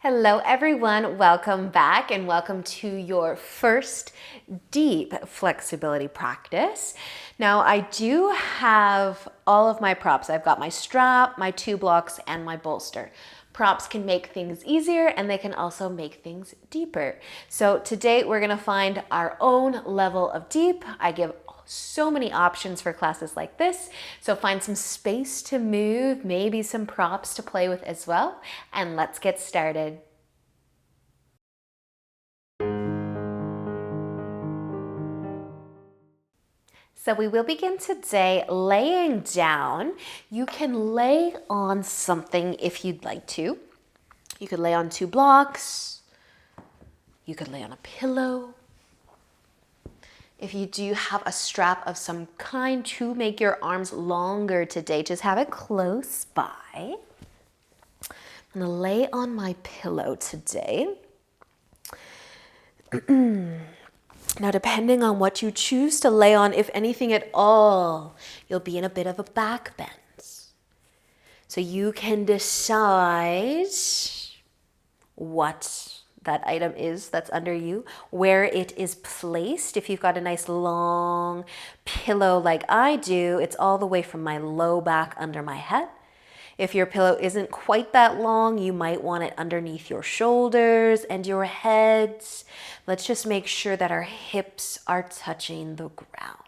Hello everyone, welcome back and welcome to your first deep flexibility practice. Now I do have all of my props. I've got my strap, my 2 blocks, and my bolster. Props can make things easier and they can also make things deeper. So today we're gonna find our own level of deep. I give so many options for classes like this. So find some space to move, maybe some props to play with as well, and let's get started. So we will begin today laying down. You can lay on something if you'd like to. You could lay on 2 blocks. You could lay on a pillow. If you do have a strap of some kind to make your arms longer today, just have it close by. I'm gonna lay on my pillow today. Now, depending on what you choose to lay on, if anything at all, you'll be in a bit of a back bend. So you can decide what that item is that's under you, where it is placed. If you've got a nice long pillow like I do, it's all the way from my low back under my head. If your pillow isn't quite that long, you might want it underneath your shoulders and your head. Let's just make sure that our hips are touching the ground.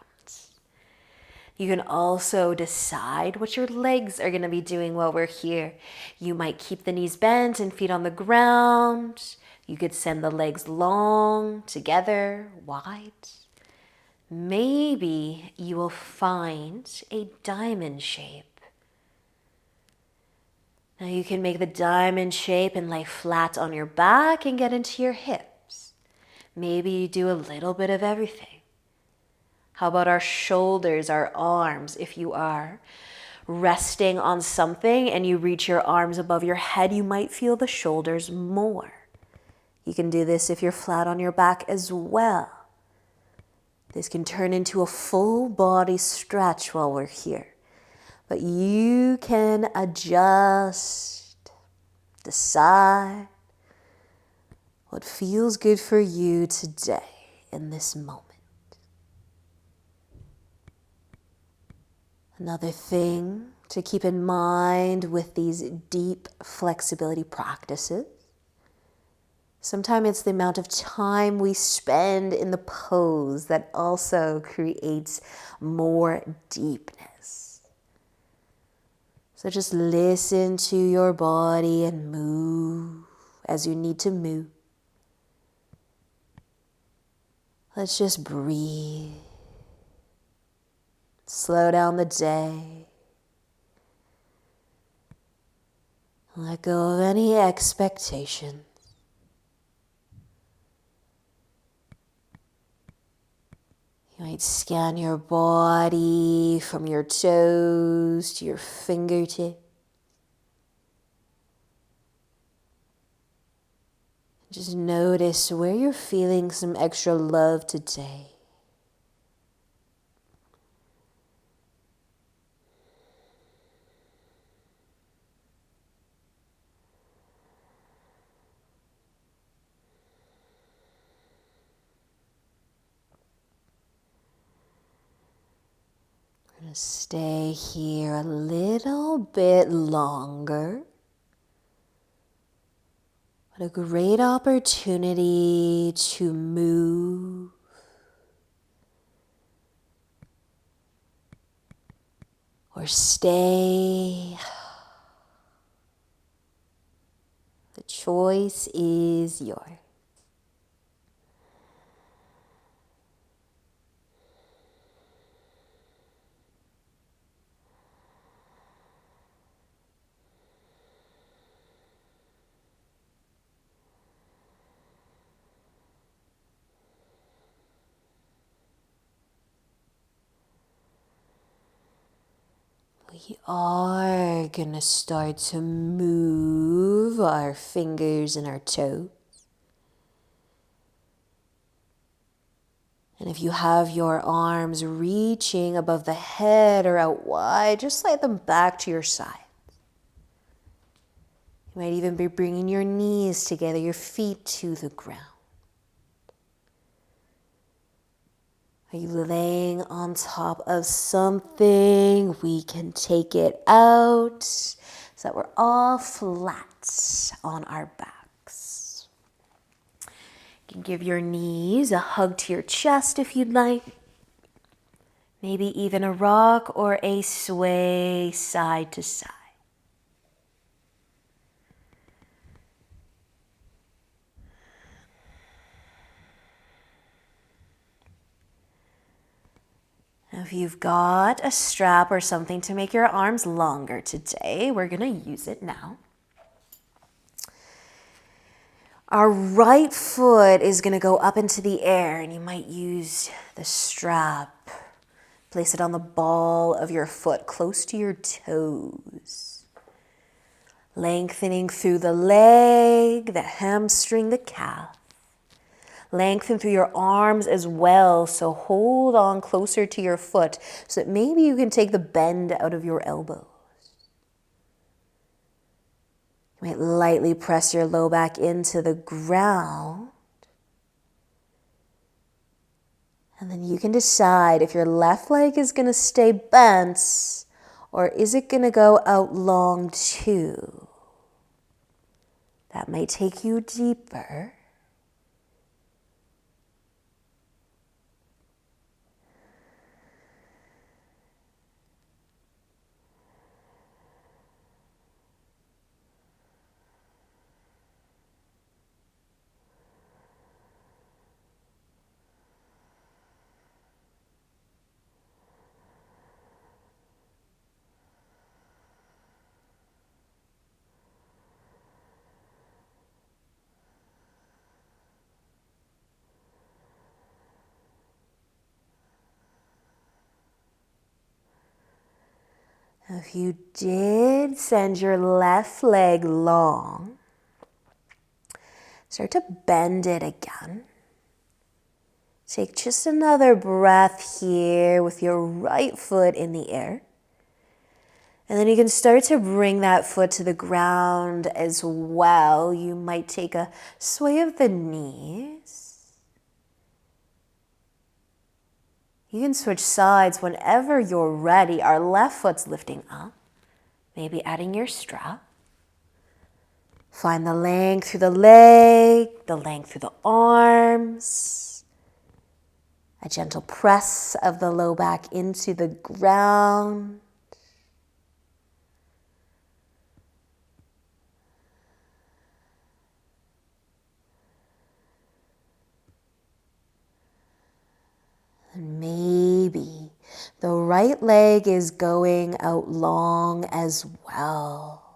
You can also decide what your legs are going to be doing while we're here. You might keep the knees bent and feet on the ground. You could send the legs long, together, wide. Maybe you will find a diamond shape. Now you can make the diamond shape and lay flat on your back and get into your hips. Maybe you do a little bit of everything. How about our shoulders, our arms? If you are resting on something and you reach your arms above your head, you might feel the shoulders more. You can do this if you're flat on your back as well. This can turn into a full body stretch while we're here. But you can adjust, decide what feels good for you today in this moment. Another thing to keep in mind with these deep flexibility practices, sometimes it's the amount of time we spend in the pose that also creates more deepness. So just listen to your body and move as you need to move. Let's just breathe. Slow down the day. Let go of any expectations. You might scan your body from your toes to your fingertips. Just notice where you're feeling some extra love today. We're going to stay here a little bit longer. What a great opportunity to move. Or stay. The choice is yours. We are going to start to move our fingers and our toes. And if you have your arms reaching above the head or out wide, just slide them back to your side. You You might even be bringing your knees together, your feet to the ground. Are you laying on top of something? We can take it out so that we're all flat on our backs. You can give your knees a hug to your chest if you'd like. Maybe even a rock or a sway side to side. Now, if you've got a strap or something to make your arms longer today, we're going to use it now. Our right foot is going to go up into the air, and you might use the strap. Place it on the ball of your foot, close to your toes. Lengthening through the leg, the hamstring, the calf. Lengthen through your arms as well, so hold on closer to your foot so that maybe you can take the bend out of your elbows. You might lightly press your low back into the ground. And then you can decide if your left leg is going to stay bent or is it going to go out long too. That may take you deeper. If you did send your left leg long, start to bend it again. Take just another breath here with your right foot in the air. And then you can start to bring that foot to the ground as well. You might take a sway of the knees. You can switch sides whenever you're ready. Our left foot's lifting up, maybe adding your strap. Find the length through the leg, the length through the arms. A gentle press of the low back into the ground. And maybe the right leg is going out long as well.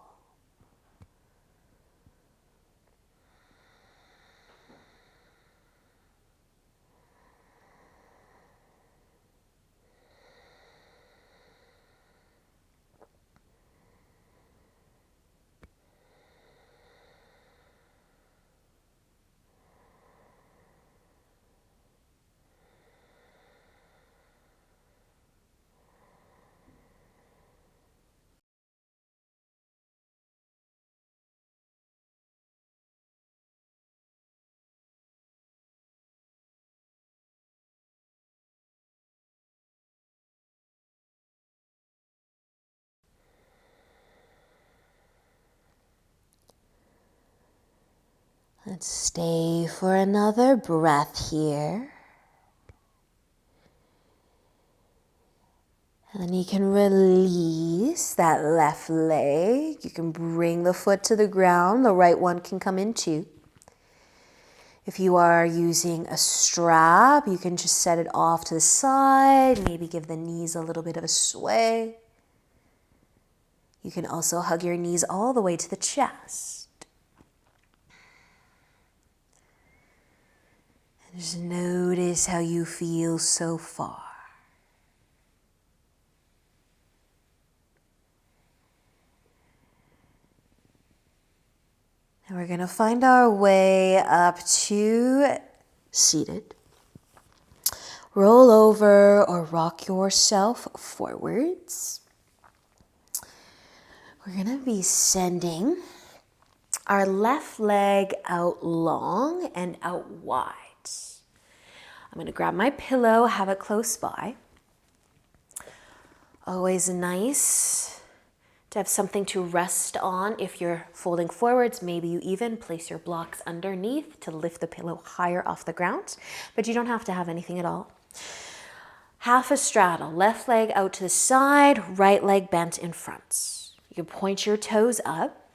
Let's stay for another breath here. And then you can release that left leg. You can bring the foot to the ground. The right one can come in too. If you are using a strap, you can just set it off to the side. Maybe give the knees a little bit of a sway. You can also hug your knees all the way to the chest. Just notice how you feel so far. And we're going to find our way up to seated. Roll over or rock yourself forwards. We're going to be sending our left leg out long and out wide. I'm going to grab my pillow, have it close by. Always nice to have something to rest on if you're folding forwards. Maybe you even place your blocks underneath to lift the pillow higher off the ground, but you don't have to have anything at all. Half a straddle, left leg out to the side, right leg bent in front. You can point your toes up,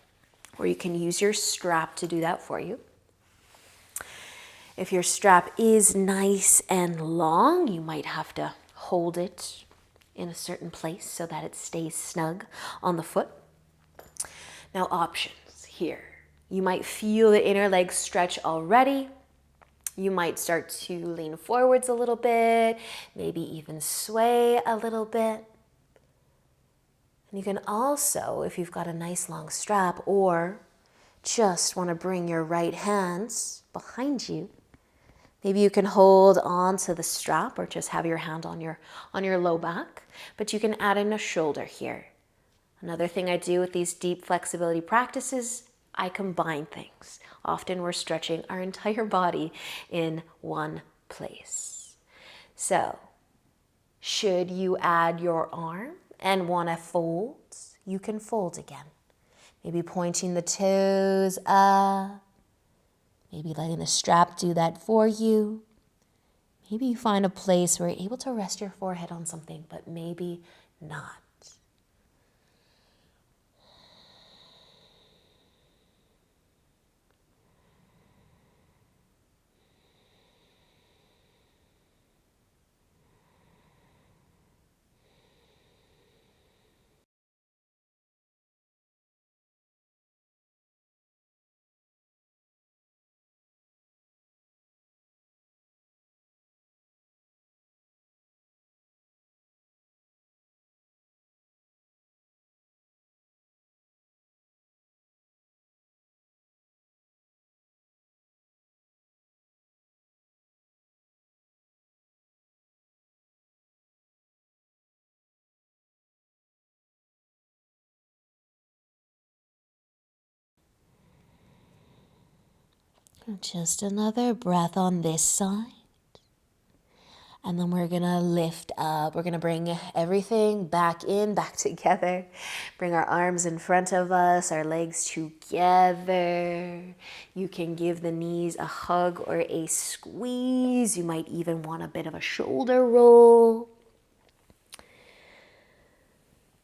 or you can use your strap to do that for you. If your strap is nice and long, you might have to hold it in a certain place so that it stays snug on the foot. Now, options here. You might feel the inner leg stretch already. You might start to lean forwards a little bit, maybe even sway a little bit. And you can also, if you've got a nice long strap, or just want to bring your right hands behind you, maybe you can hold on to the strap or just have your hand on your low back, but you can add in a shoulder here. Another thing I do with these deep flexibility practices, I combine things. Often we're stretching our entire body in one place. So, should you add your arm and want to fold, you can fold again. Maybe pointing the toes up. Maybe letting the strap do that for you. Maybe you find a place where you're able to rest your forehead on something, but maybe not. Just another breath on this side. And then we're gonna lift up. We're gonna bring everything back in, back together. Bring our arms in front of us, our legs together. You can give the knees a hug or a squeeze. You might even want a bit of a shoulder roll.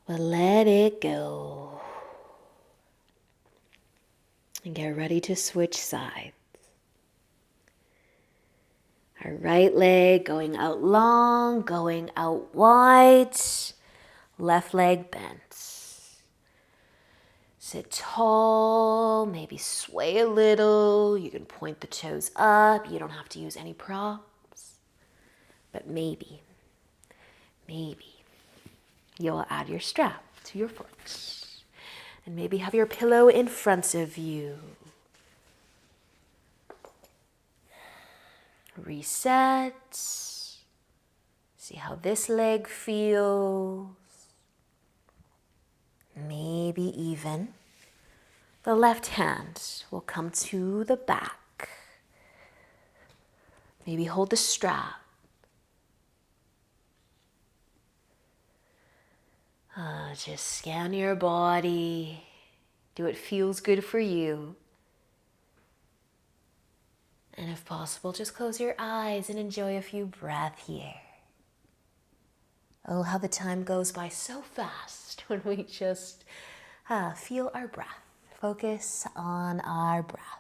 But let it go. And get ready to switch sides. Our right leg going out long, going out wide. Left leg bent. Sit tall, maybe sway a little. You can point the toes up. You don't have to use any props. But maybe you'll add your strap to your foot. And maybe have your pillow in front of you. Reset. See how this leg feels. Maybe even the left hand will come to the back. Maybe hold the strap. Just scan your body. Do what feels good for you. And if possible, just close your eyes and enjoy a few breaths here. Oh, how the time goes by so fast when we just feel our breath. Focus on our breath.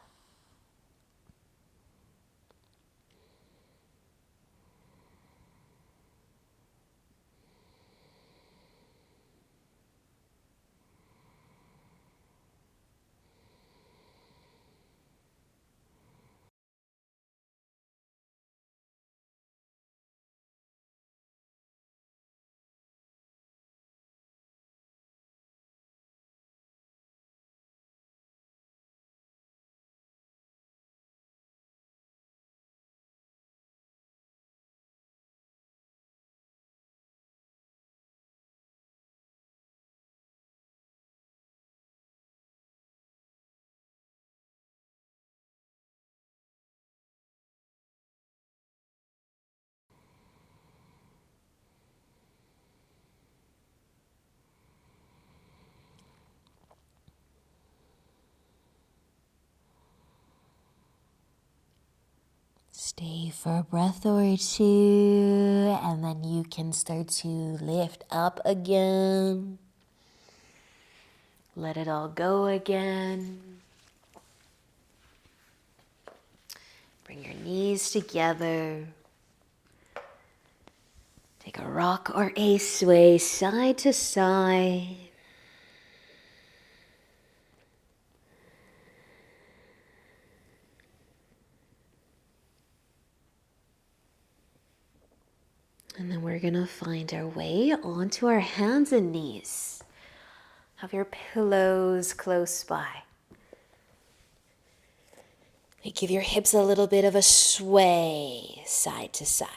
Stay for a breath or two, and then you can start to lift up again. Let it all go again. Bring your knees together. Take a rock or a sway side to side. And then we're gonna find our way onto our hands and knees. Have your pillows close by. Give your hips a little bit of a sway side to side.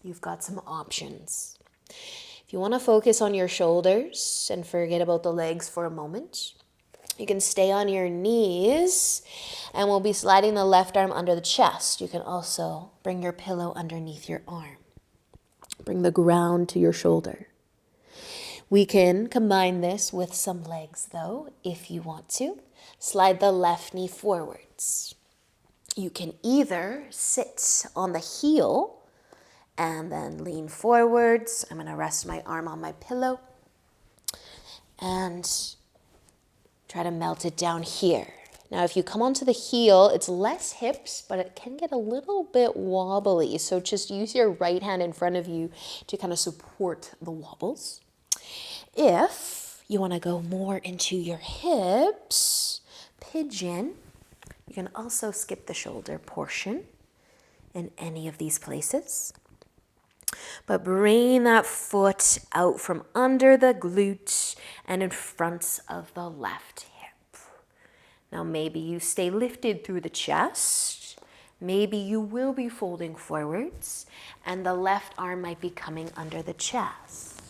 You've got some options. If you want to focus on your shoulders and forget about the legs for a moment, you can stay on your knees and we'll be sliding the left arm under the chest. You can also bring your pillow underneath your arm. Bring the ground to your shoulder. We can combine this with some legs though, if you want to. Slide the left knee forwards. You can either sit on the heel and then lean forwards. I'm gonna rest my arm on my pillow and try to melt it down here. Now, if you come onto the heel, it's less hips, but it can get a little bit wobbly. So just use your right hand in front of you to kind of support the wobbles. If you want to go more into your hips, pigeon, you can also skip the shoulder portion in any of these places. But bring that foot out from under the glute and in front of the left hip. Now maybe you stay lifted through the chest. Maybe you will be folding forwards and the left arm might be coming under the chest.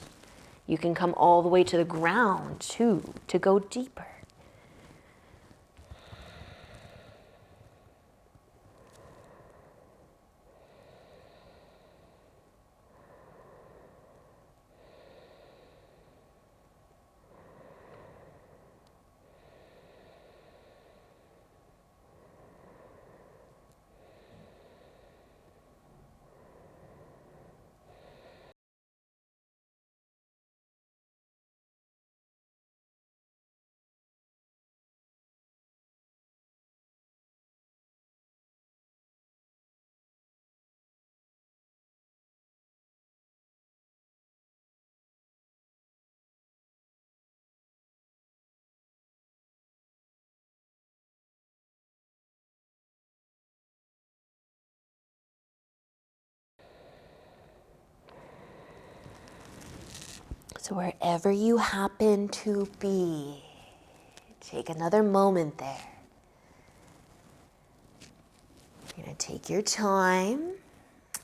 You can come all the way to the ground too, to go deeper. So wherever you happen to be, take another moment there. You're going to take your time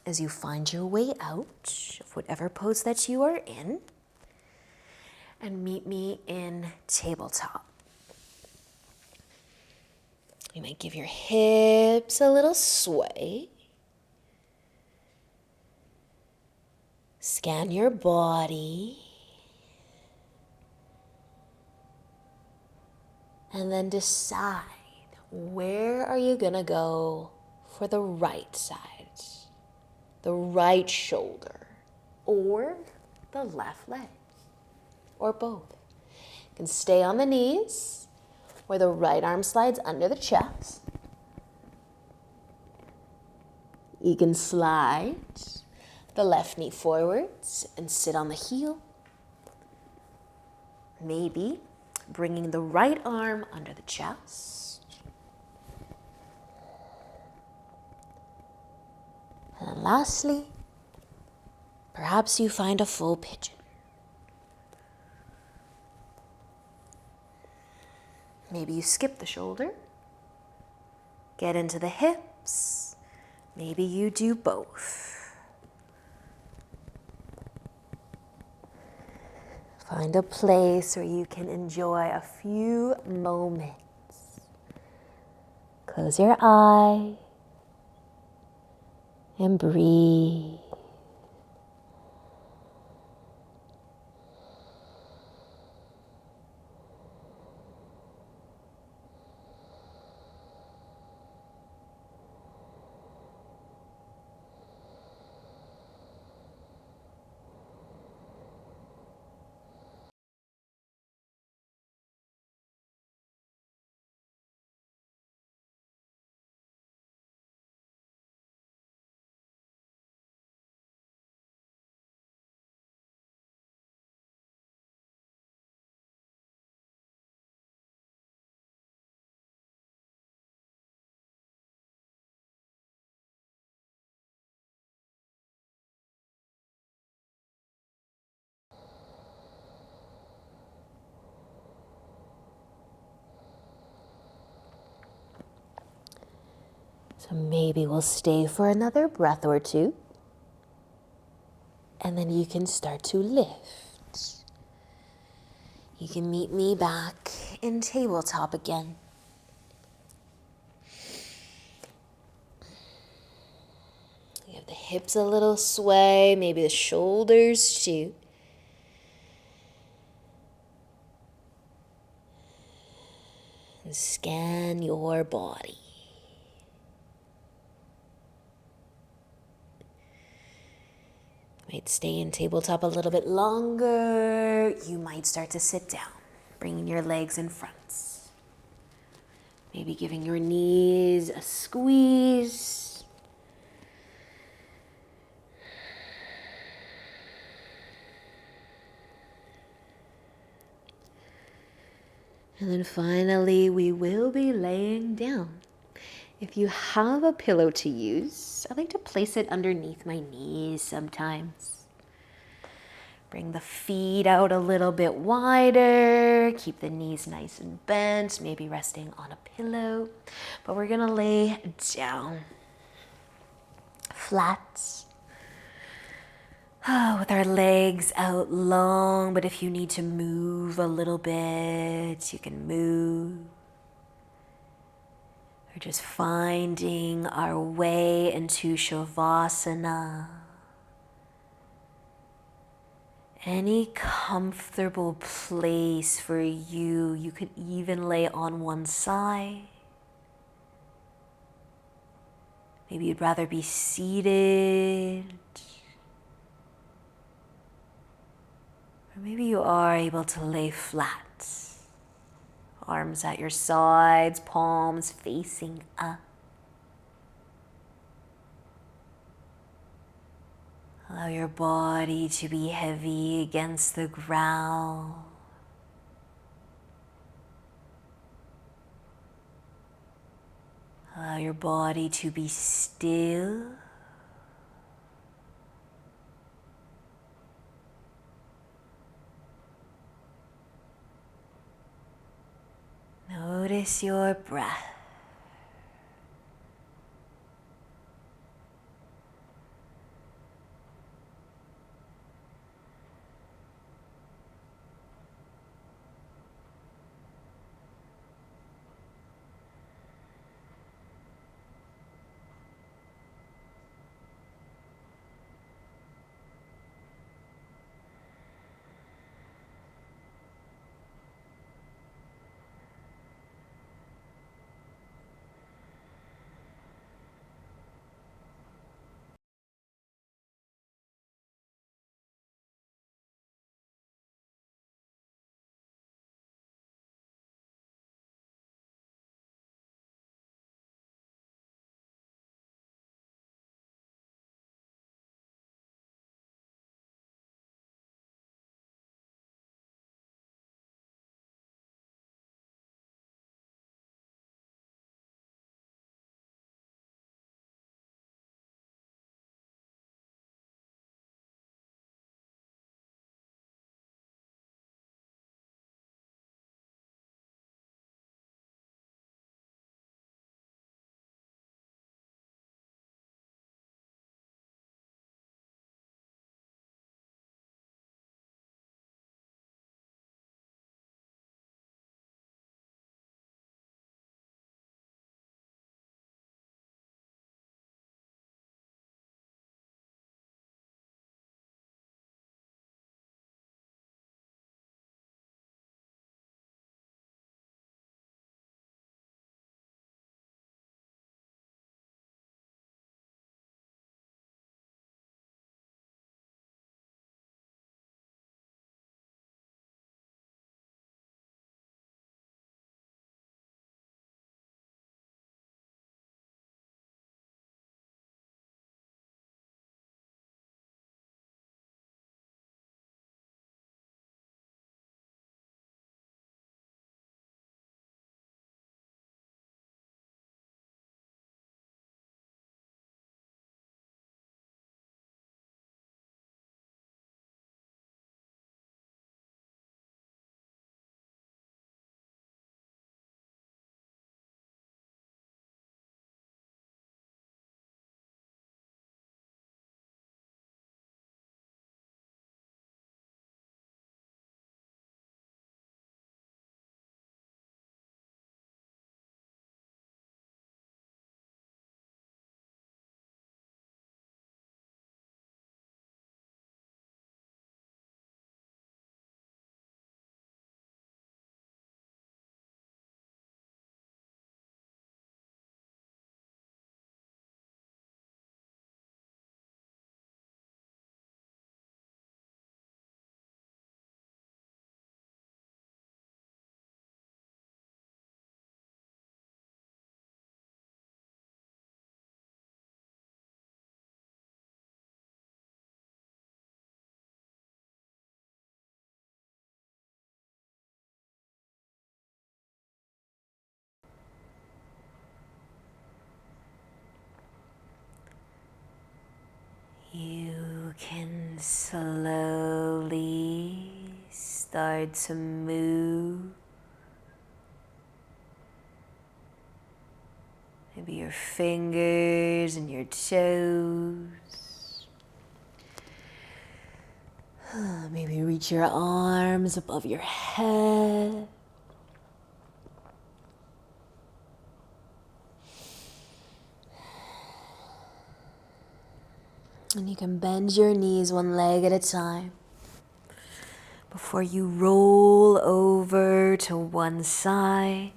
as you find your way out of whatever pose that you are in, and meet me in tabletop. You might give your hips a little sway. Scan your body. And then decide, where are you gonna go for the right side, the right shoulder, or the left leg, or both. You can stay on the knees, where the right arm slides under the chest. You can slide the left knee forwards and sit on the heel. Maybe bringing the right arm under the chest. And then lastly, perhaps you find a full pigeon. Maybe you skip the shoulder, get into the hips. Maybe you do both. Find a place where you can enjoy a few moments. Close your eye and breathe. So maybe we'll stay for another breath or two. And then you can start to lift. You can meet me back in tabletop again. Give the hips a little sway, maybe the shoulders too. And scan your body. Might stay in tabletop a little bit longer. You might start to sit down, bringing your legs in front. Maybe giving your knees a squeeze. And then finally, we will be laying down. If you have a pillow to use, I like to place it underneath my knees sometimes. Bring the feet out a little bit wider. Keep the knees nice and bent, maybe resting on a pillow. But we're gonna lay down flat. With our legs out long, but if you need to move a little bit, you can move. We're just finding our way into Shavasana. Any comfortable place for you. You could even lay on one side. Maybe you'd rather be seated. Or maybe you are able to lay flat. Arms at your sides, palms facing up. Allow your body to be heavy against the ground. Allow your body to be still. Notice your breath. And slowly start to move. Maybe your fingers and your toes. Maybe reach your arms above your head. And you can bend your knees one leg at a time before you roll over to one side.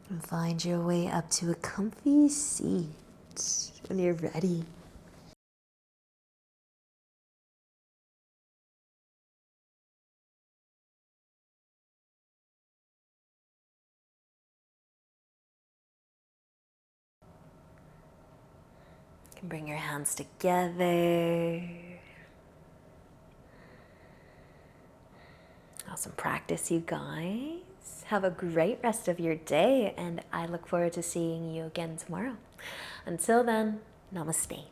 And find your way up to a comfy seat when you're ready. You can bring your hands together. Awesome practice, you guys. Have a great rest of your day, and I look forward to seeing you again tomorrow. Until then, namaste.